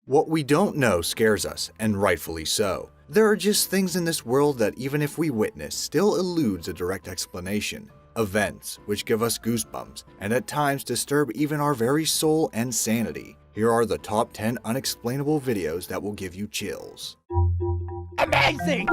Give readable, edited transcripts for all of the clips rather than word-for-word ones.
What we don't know scares us, and rightfully so. There are just things in this world that even if we witness, still eludes a direct explanation. Events which give us goosebumps, and at times disturb even our very soul and sanity. Here are the top 10 unexplainable videos that will give you chills. Amazing!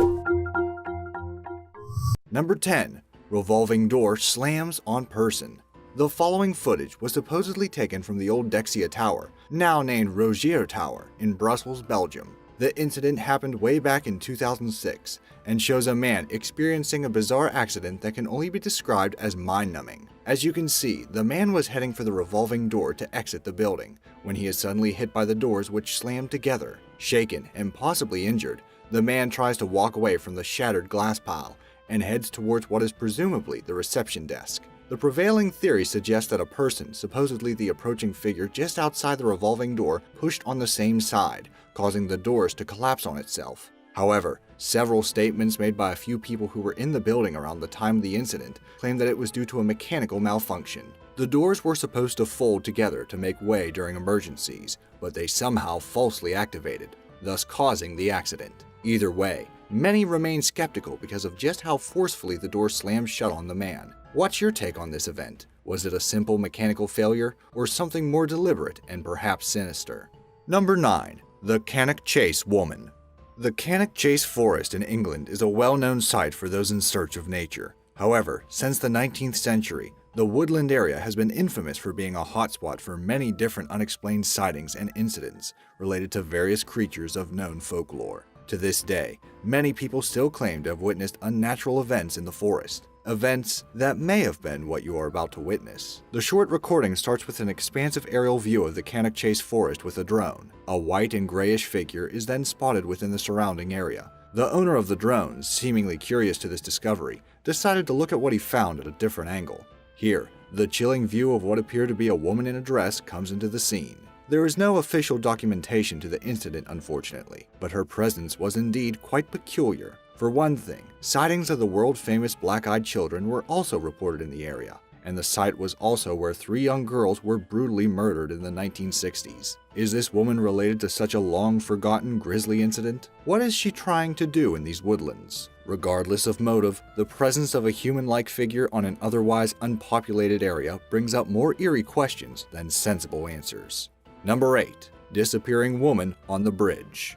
Number 10. Revolving door slams on person. The following footage was supposedly taken from the old Dexia Tower, now named Rogier Tower, in Brussels, Belgium. The incident happened way back in 2006 and shows a man experiencing a bizarre accident that can only be described as mind-numbing. As you can see, the man was heading for the revolving door to exit the building when he is suddenly hit by the doors, which slammed together. Shaken and possibly injured, the man tries to walk away from the shattered glass pile and heads towards what is presumably the reception desk. The prevailing theory suggests that a person, supposedly the approaching figure just outside the revolving door, pushed on the same side, causing the doors to collapse on itself. However, several statements made by a few people who were in the building around the time of the incident claim that it was due to a mechanical malfunction. The doors were supposed to fold together to make way during emergencies, but they somehow falsely activated, thus causing the accident. Either way, many remain skeptical because of just how forcefully the door slammed shut on the man. What's your take on this event? Was it a simple mechanical failure, or something more deliberate and perhaps sinister? Number 9. The Cannock Chase Woman. The Cannock Chase Forest in England is a well-known site for those in search of nature. However, since the 19th century, the woodland area has been infamous for being a hotspot for many different unexplained sightings and incidents related to various creatures of known folklore. To this day, many people still claim to have witnessed unnatural events in the forest. Events that may have been what you are about to witness. The short recording starts with an expansive aerial view of the Cannock Chase forest with a drone. A white and grayish figure is then spotted within the surrounding area. The owner of the drone, seemingly curious to this discovery, decided to look at what he found at a different angle. Here, the chilling view of what appeared to be a woman in a dress comes into the scene. There is no official documentation to the incident, unfortunately, but her presence was indeed quite peculiar. For one thing, sightings of the world-famous black-eyed children were also reported in the area, and the site was also where 3 young girls were brutally murdered in the 1960s. Is this woman related to such a long-forgotten grisly incident? What is she trying to do in these woodlands? Regardless of motive, the presence of a human-like figure on an otherwise unpopulated area brings up more eerie questions than sensible answers. Number 8. Disappearing woman on the bridge.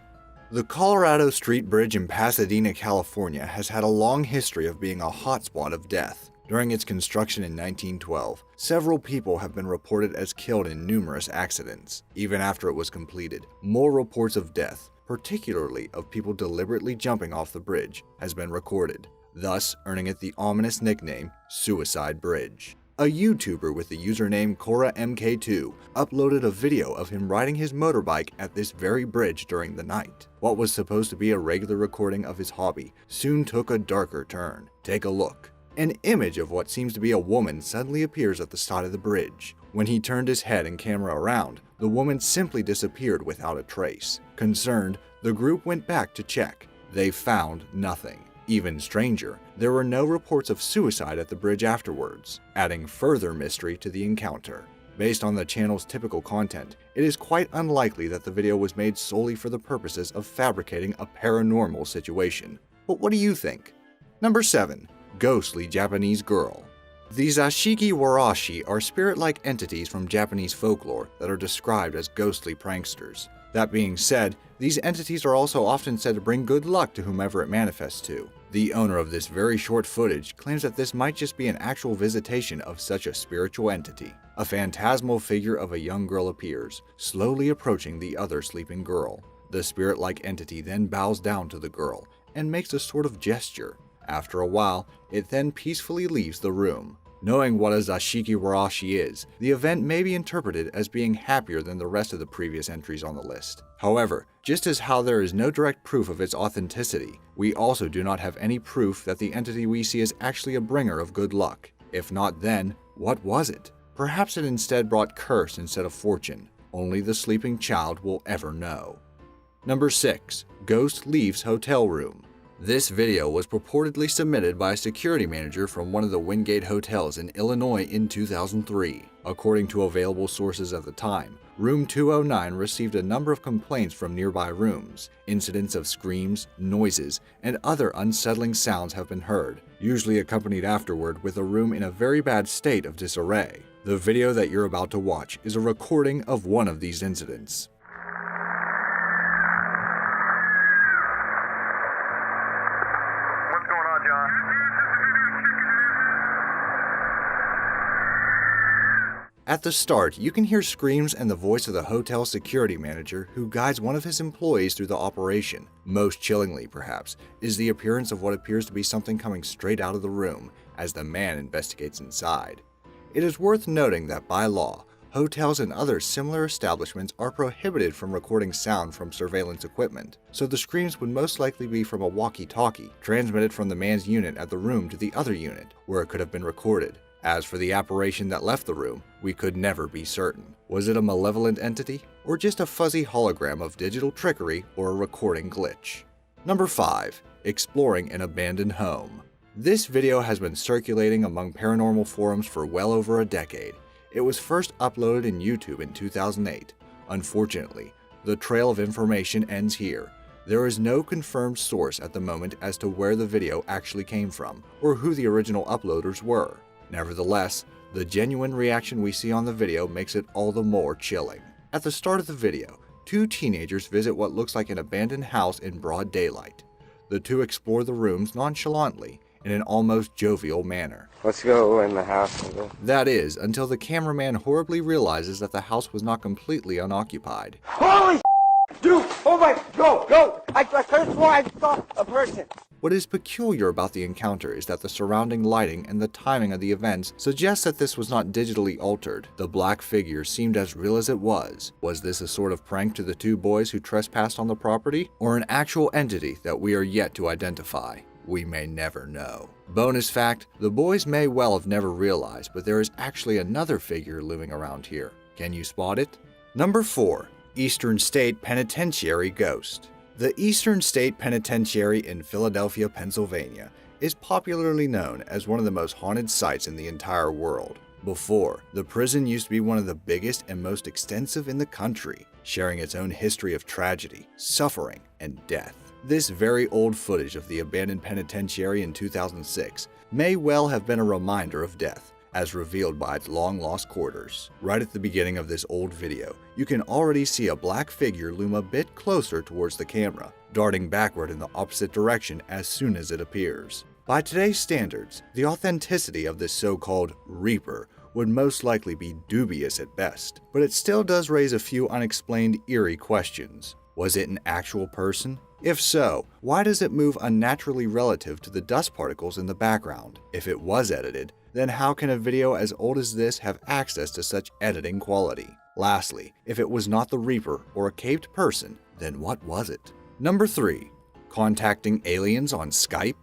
The Colorado Street Bridge in Pasadena, California has had a long history of being a hotspot of death. During its construction in 1912, several people have been reported as killed in numerous accidents. Even after it was completed, more reports of death, particularly of people deliberately jumping off the bridge, has been recorded, thus earning it the ominous nickname Suicide Bridge. A YouTuber with the username CoraMK2 uploaded a video of him riding his motorbike at this very bridge during the night. What was supposed to be a regular recording of his hobby soon took a darker turn. Take a look. An image of what seems to be a woman suddenly appears at the side of the bridge. When he turned his head and camera around, the woman simply disappeared without a trace. Concerned, the group went back to check. They found nothing. Even stranger, there were no reports of suicide at the bridge afterwards, adding further mystery to the encounter. Based on the channel's typical content, it is quite unlikely that the video was made solely for the purposes of fabricating a paranormal situation. But what do you think? Number 7. Ghostly Japanese Girl. The Zashiki Warashi are spirit-like entities from Japanese folklore that are described as ghostly pranksters. That being said, these entities are also often said to bring good luck to whomever it manifests to. The owner of this very short footage claims that this might just be an actual visitation of such a spiritual entity. A phantasmal figure of a young girl appears, slowly approaching the other sleeping girl. The spirit-like entity then bows down to the girl and makes a sort of gesture. After a while, it then peacefully leaves the room. Knowing what a Zashiki Warashi is, the event may be interpreted as being happier than the rest of the previous entries on the list. However, just as how there is no direct proof of its authenticity, we also do not have any proof that the entity we see is actually a bringer of good luck. If not then, what was it? Perhaps it instead brought curse instead of fortune. Only the sleeping child will ever know. Number 6. Ghost leaves hotel room. This video was purportedly submitted by a security manager from one of the Wingate hotels in Illinois in 2003. According to available sources at the time, Room 209 received a number of complaints from nearby rooms. Incidents of screams, noises, and other unsettling sounds have been heard, usually accompanied afterward with a room in a very bad state of disarray. The video that you're about to watch is a recording of one of these incidents. What's going on, John? At the start, you can hear screams and the voice of the hotel security manager who guides one of his employees through the operation. Most chillingly, perhaps, is the appearance of what appears to be something coming straight out of the room as the man investigates inside. It is worth noting that by law, hotels and other similar establishments are prohibited from recording sound from surveillance equipment, so the screams would most likely be from a walkie-talkie transmitted from the man's unit at the room to the other unit, where it could have been recorded. As for the apparition that left the room, we could never be certain. Was it a malevolent entity, or just a fuzzy hologram of digital trickery or a recording glitch? Number 5. Exploring an abandoned home. This video has been circulating among paranormal forums for well over a decade. It was first uploaded in YouTube in 2008. Unfortunately, the trail of information ends here. There is no confirmed source at the moment as to where the video actually came from, or who the original uploaders were. Nevertheless, the genuine reaction we see on the video makes it all the more chilling. At the start of the video, two teenagers visit what looks like an abandoned house in broad daylight. The two explore the rooms nonchalantly, in an almost jovial manner. Let's go in the house. That is, until the cameraman horribly realizes that the house was not completely unoccupied. Holy dude! Oh my, go! I first swore I saw a person. What is peculiar about the encounter is that the surrounding lighting and the timing of the events suggests that this was not digitally altered. The black figure seemed as real as it was. Was this a sort of prank to the two boys who trespassed on the property, or an actual entity that we are yet to identify? We may never know. Bonus fact, the boys may well have never realized, but there is actually another figure looming around here. Can you spot it? Number 4. Eastern State Penitentiary Ghost. The Eastern State Penitentiary in Philadelphia, Pennsylvania is popularly known as one of the most haunted sites in the entire world. Before, the prison used to be one of the biggest and most extensive in the country, sharing its own history of tragedy, suffering, and death. This very old footage of the abandoned penitentiary in 2006 may well have been a reminder of death, as revealed by its long-lost quarters. Right at the beginning of this old video, you can already see a black figure loom a bit closer towards the camera, darting backward in the opposite direction as soon as it appears. By today's standards, the authenticity of this so-called Reaper would most likely be dubious at best, but it still does raise a few unexplained eerie questions. Was it an actual person? If so, why does it move unnaturally relative to the dust particles in the background? If it was edited, then how can a video as old as this have access to such editing quality? Lastly, if it was not the Reaper or a caved person, then what was it? Number 3. Contacting aliens on Skype?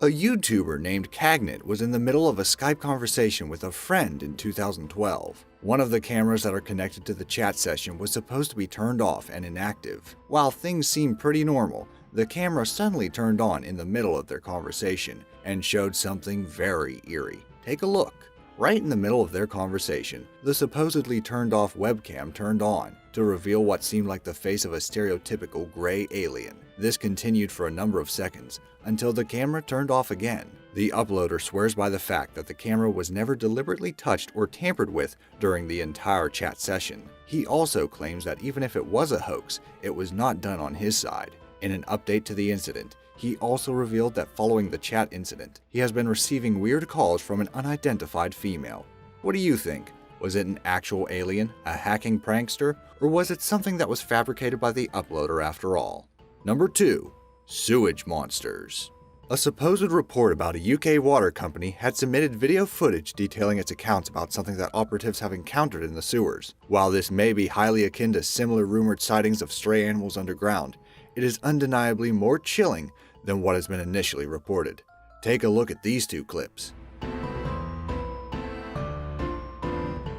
A YouTuber named Cagnett was in the middle of a Skype conversation with a friend in 2012. One of the cameras that are connected to the chat session was supposed to be turned off and inactive. While things seemed pretty normal, the camera suddenly turned on in the middle of their conversation and showed something very eerie. Take a look. Right in the middle of their conversation, the supposedly turned off webcam turned on to reveal what seemed like the face of a stereotypical gray alien. This continued for a number of seconds until the camera turned off again. The uploader swears by the fact that the camera was never deliberately touched or tampered with during the entire chat session. He also claims that even if it was a hoax, it was not done on his side. In an update to the incident, he also revealed that following the chat incident, he has been receiving weird calls from an unidentified female. What do you think? Was it an actual alien, a hacking prankster, or was it something that was fabricated by the uploader after all? Number 2. Sewage monsters. A supposed report about a UK water company had submitted video footage detailing its accounts about something that operatives have encountered in the sewers. While this may be highly akin to similar rumored sightings of stray animals underground, it is undeniably more chilling than what has been initially reported. Take a look at these two clips.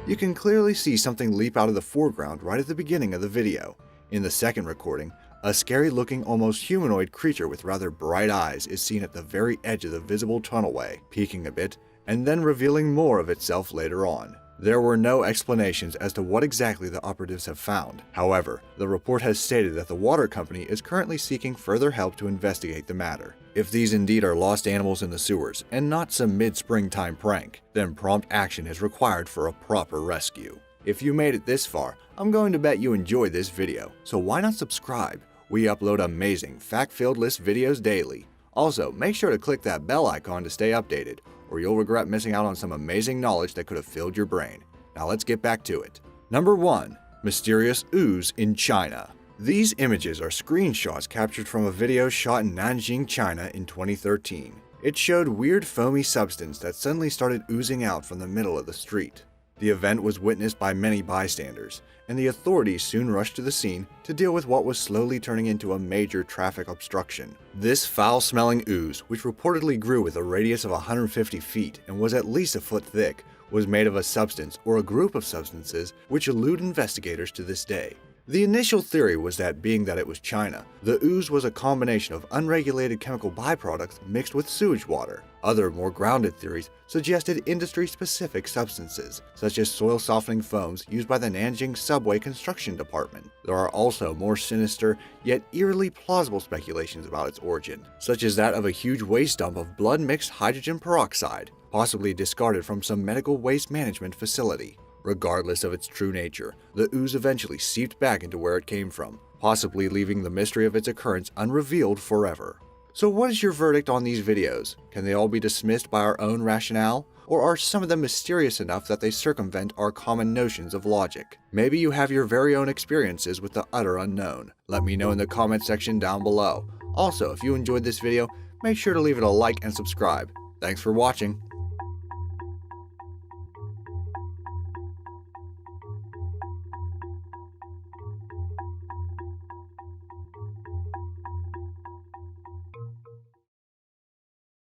You can clearly see something leap out of the foreground right at the beginning of the video. In the second recording, A scary-looking, almost humanoid creature with rather bright eyes is seen at the very edge of the visible tunnelway, peeking a bit, and then revealing more of itself later on. There were no explanations as to what exactly the operatives have found. However, the report has stated that the water company is currently seeking further help to investigate the matter. If these indeed are lost animals in the sewers, and not some mid-springtime prank, then prompt action is required for a proper rescue. If you made it this far, I'm going to bet you enjoyed this video, so why not subscribe? We upload amazing, fact-filled list videos daily. Also, make sure to click that bell icon to stay updated, or you'll regret missing out on some amazing knowledge that could have filled your brain. Now let's get back to it. Number 1. Mysterious ooze in China. These images are screenshots captured from a video shot in Nanjing, China in 2013. It showed weird foamy substance that suddenly started oozing out from the middle of the street. The event was witnessed by many bystanders, and the authorities soon rushed to the scene to deal with what was slowly turning into a major traffic obstruction. This foul-smelling ooze, which reportedly grew with a radius of 150 feet and was at least a foot thick, was made of a substance or a group of substances which elude investigators to this day. The initial theory was that, being that it was China, the ooze was a combination of unregulated chemical byproducts mixed with sewage water. Other, more grounded theories suggested industry-specific substances, such as soil-softening foams used by the Nanjing subway construction department. There are also more sinister, yet eerily plausible speculations about its origin, such as that of a huge waste dump of blood-mixed hydrogen peroxide, possibly discarded from some medical waste management facility. Regardless of its true nature, the ooze eventually seeped back into where it came from, possibly leaving the mystery of its occurrence unrevealed forever. So what is your verdict on these videos? Can they all be dismissed by our own rationale? Or are some of them mysterious enough that they circumvent our common notions of logic? Maybe you have your very own experiences with the utter unknown. Let me know in the comment section down below. Also, if you enjoyed this video, make sure to leave it a like and subscribe. Thanks for watching.